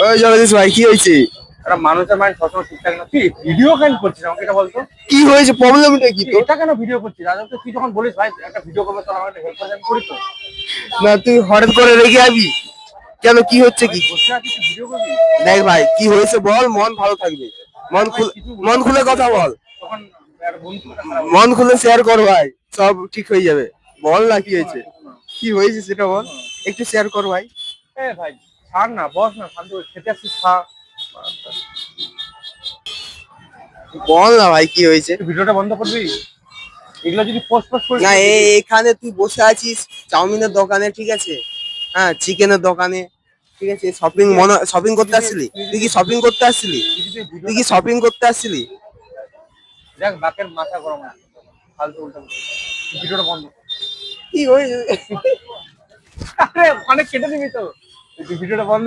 ওই জগদীশ ভাই কি হয়েছে? একটা মানুষের মাইন্ড সবসময় ঠিকঠাক না। তুই ভিডিও কেন করছিস আমাকে এটা বলতো? কি হয়েছে, প্রবলেমটা কি তুই তোর? এটা কেন ভিডিও করছিস? আজ তুই যখন বলিস ভাই একটা ভিডিও করবে তোর আমাকে হেল্প করে আমি করি তো। না তুই হঠাৎ করে রেগে যাবি কেন, কি হচ্ছে আমি কি? বসে আছি তুই ভিডিও করবি? দেখ ভাই কি হয়েছে বল, মন ভালো থাকবে। মন ভাই খুলে, কিছু মন খুলে কথা বল। তখন একটা বন্ধুটা খারাপ মন খুলে শেয়ার কর ভাই, সব ঠিক হয়ে যাবে। বল না কি হয়েছে, কি হয়েছে সেটা বল, একটু শেয়ার কর ভাই। এ ভাই ছাড় না, বস না, শান্ত করে খেতে আসছিস খা। বল না ভাই কি হয়েছে। তুই ভিডিওটা বন্ধ করবি? এগুলো যদি পোস্ট করিস না এখানে তুই বসে আছিস চাউমিনের দোকানে, ঠিক আছে, হ্যাঁ চিকেনের দোকানে, ঠিক আছে, শপিং করতে আসছিলি? তুই কি শপিং করতে আসছিলি? তুই কি শপিং করতে আসছিলি? দেখ বাকের মাথা গরম না, ফালতু উল্টা ভিডিওটা বন্ধ কর। কি হয়েছে? আরে অনেক কেটে দিবি তো, তুই ভিডিওটা বন্ধ